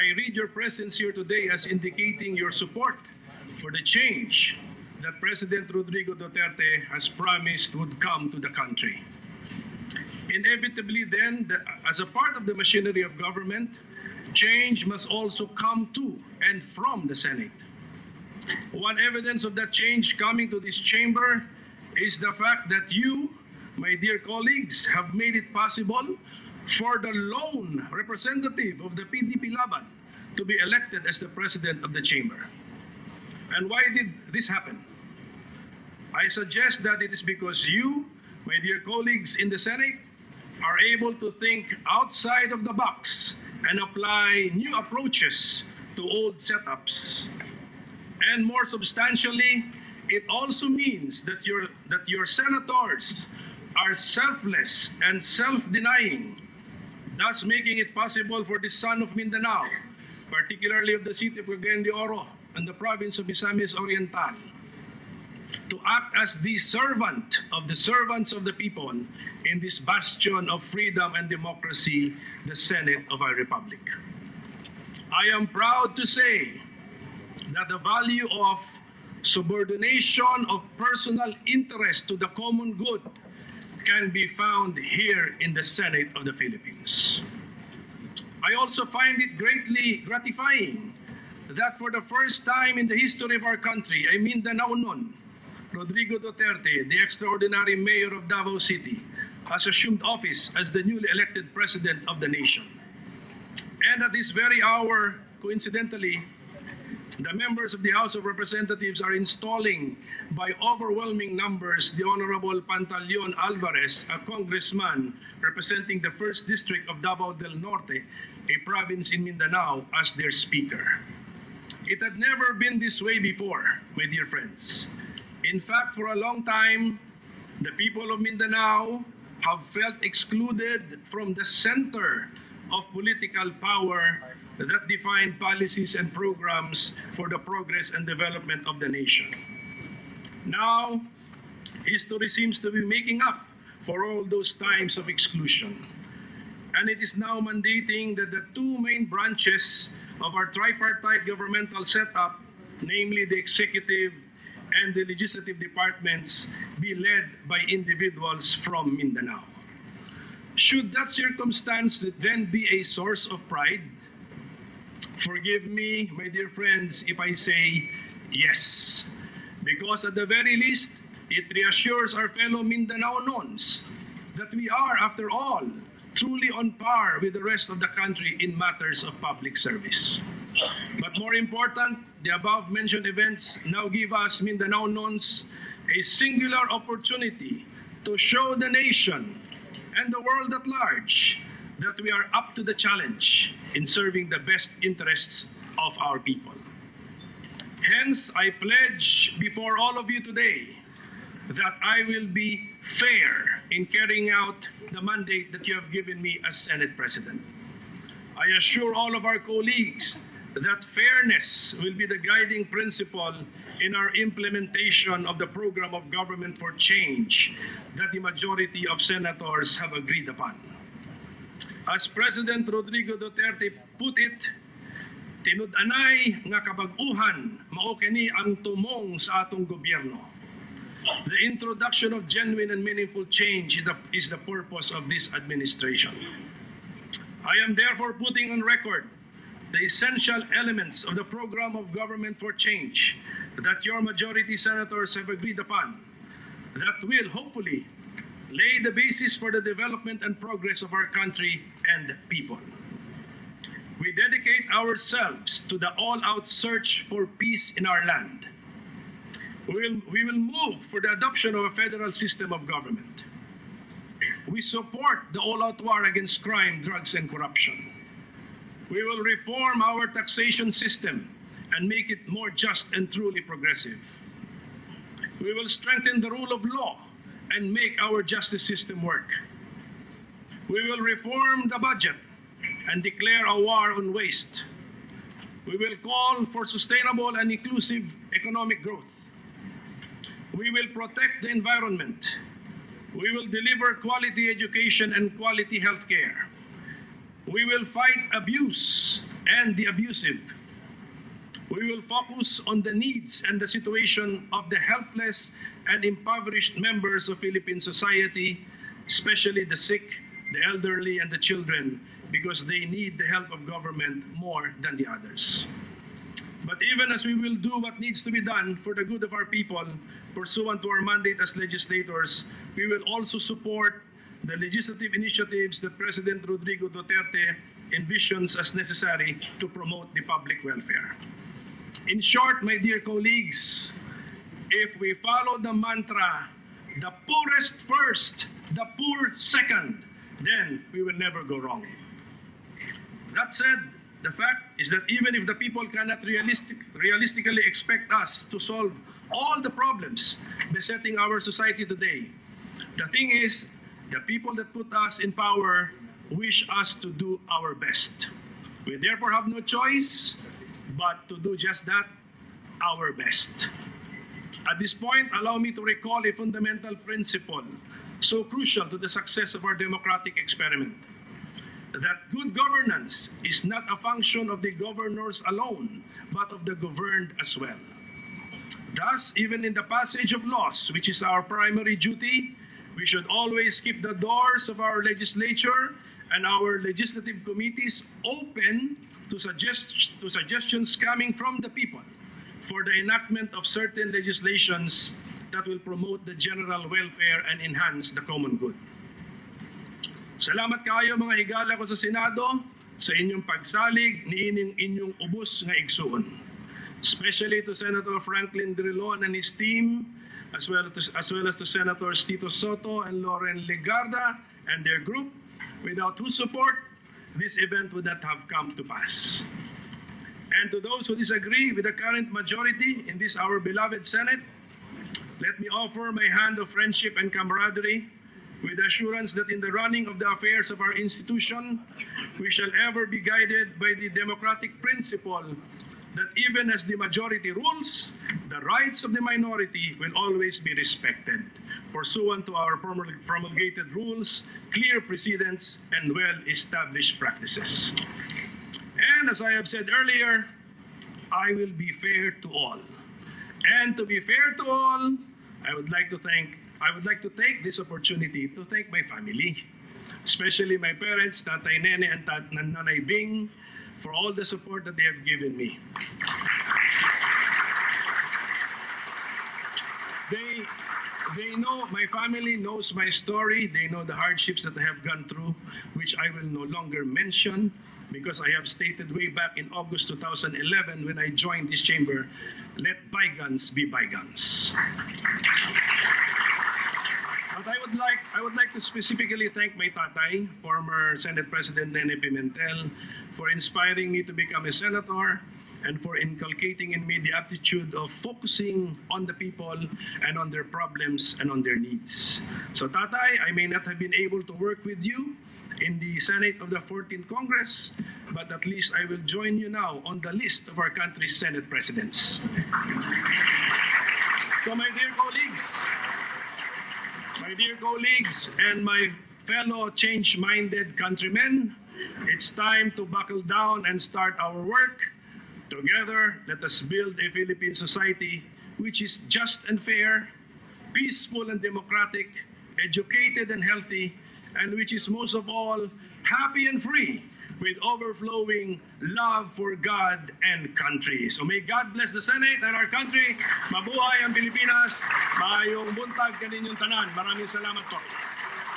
I read your presence here today as indicating your support for the change that President Rodrigo Duterte has promised would come to the country. Inevitably then, as a part of the machinery of government, change must also come to and from the Senate. One evidence of that change coming to this chamber is the fact that you, my dear colleagues, have made it possible for the lone representative of the PDP Laban to be elected as the president of the chamber. And why did this happen? I suggest that it is because you, my dear colleagues in the Senate, are able to think outside of the box and apply new approaches to old setups. And more substantially, it also means that your senators are selfless and self-denying, thus making it possible for the son of Mindanao, particularly of the city of Cagayan de Oro and the province of Misamis Oriental, to act as the servant of the servants of the people in this bastion of freedom and democracy, the Senate of our Republic. I am proud to say that the value of subordination of personal interest to the common good can be found here in the Senate of the Philippines. I also find it greatly gratifying that for the first time in the history of our country, a Mindanaonon, Rodrigo Duterte, the extraordinary mayor of Davao City, has assumed office as the newly elected president of the nation. And at this very hour, coincidentally, the members of the House of Representatives are installing by overwhelming numbers the Honorable Pantaleon Alvarez, a congressman representing the 1st District of Davao del Norte, a province in Mindanao, as their speaker. It had never been this way before, my dear friends. In fact, for a long time, the people of Mindanao have felt excluded from the center of political power that define policies and programs for the progress and development of the nation. Now, history seems to be making up for all those times of exclusion. And it is now mandating that the two main branches of our tripartite governmental setup, namely the executive and the legislative departments, be led by individuals from Mindanao. Should that circumstance then be a source of pride? Forgive me, my dear friends, if I say yes, because at the very least, it reassures our fellow Mindanaonons that we are, after all, truly on par with the rest of the country in matters of public service. But more important, the above-mentioned events now give us Mindanaonons a singular opportunity to show the nation and the world at large that we are up to the challenge in serving the best interests of our people. Hence, I pledge before all of you today that I will be fair in carrying out the mandate that you have given me as Senate President. I assure all of our colleagues that fairness will be the guiding principle in our implementation of the program of government for change that the majority of senators have agreed upon. As President Rodrigo Duterte put it, tinud-anay nga kabag-uhan mao kini ang tumong sa atong gobyerno. The introduction of genuine and meaningful change is the purpose of this administration. I am therefore putting on record the essential elements of the program of government for change that your majority senators have agreed upon, that will hopefully lay the basis for the development and progress of our country and people. We dedicate ourselves to the all-out search for peace in our land. We will move for the adoption of a federal system of government. We support the all-out war against crime, drugs, and corruption. We will reform our taxation system and make it more just and truly progressive. We will strengthen the rule of law and make our justice system work. We will reform the budget and declare a war on waste. We will call for sustainable and inclusive economic growth. We will protect the environment. We will deliver quality education and quality health care. We will fight abuse and the abusive. We will focus on the needs and the situation of the helpless and impoverished members of Philippine society, especially the sick, the elderly, and the children, because they need the help of government more than the others. But even as we will do what needs to be done for the good of our people, pursuant to our mandate as legislators, we will also support the legislative initiatives that President Rodrigo Duterte envisions as necessary to promote the public welfare. In short, my dear colleagues, if we follow the mantra, the poorest first, the poor second, then we will never go wrong. That said, the fact is that even if the people cannot realistically expect us to solve all the problems besetting our society today, the thing is, the people that put us in power wish us to do our best. We therefore have no choice but to do just that, our best. At this point, allow me to recall a fundamental principle so crucial to the success of our democratic experiment, that good governance is not a function of the governors alone, but of the governed as well. Thus, even in the passage of laws, which is our primary duty, we should always keep the doors of our legislature and our legislative committees open to suggestions coming from the people for the enactment of certain legislations that will promote the general welfare and enhance the common good. Salamat kayo mga higala ko sa Senado sa inyong pagsalig ni inyong ubos nga igsuon. Especially to Senator Franklin Drilon and his team, as well as to Senators Tito Soto and Loren Legarda and their group, without whose support, this event would not have come to pass. And to those who disagree with the current majority in this our beloved Senate, let me offer my hand of friendship and camaraderie with assurance that in the running of the affairs of our institution, we shall ever be guided by the democratic principle that even as the majority rules, the rights of the minority will always be respected, pursuant to our promulgated rules, clear precedents, and well-established practices. And as I have said earlier, I will be fair to all. And to be fair to all, I would like to take this opportunity to thank my family, especially my parents, Tatay Nene and Nanay Bing, for all the support that they have given me. They know, my family knows my story. They know the hardships that I have gone through, which I will no longer mention because I have stated way back in August 2011 when I joined this chamber, let bygones be bygones. But I would like to specifically thank my tatay, former Senate President Nene Pimentel, for inspiring me to become a senator and for inculcating in me the aptitude of focusing on the people and on their problems and on their needs. So tatay, I may not have been able to work with you in the Senate of the 14th Congress, but at least I will join you now on the list of our country's Senate presidents. So my dear colleagues and my fellow change-minded countrymen, it's time to buckle down and start our work. Together, let us build a Philippine society which is just and fair, peaceful and democratic, educated and healthy, and which is most of all happy and free, with overflowing love for God and country. So may God bless the Senate and our country. Mabuhay ang Pilipinas. Maayong buntag kaninyong tanan. Maraming salamat po.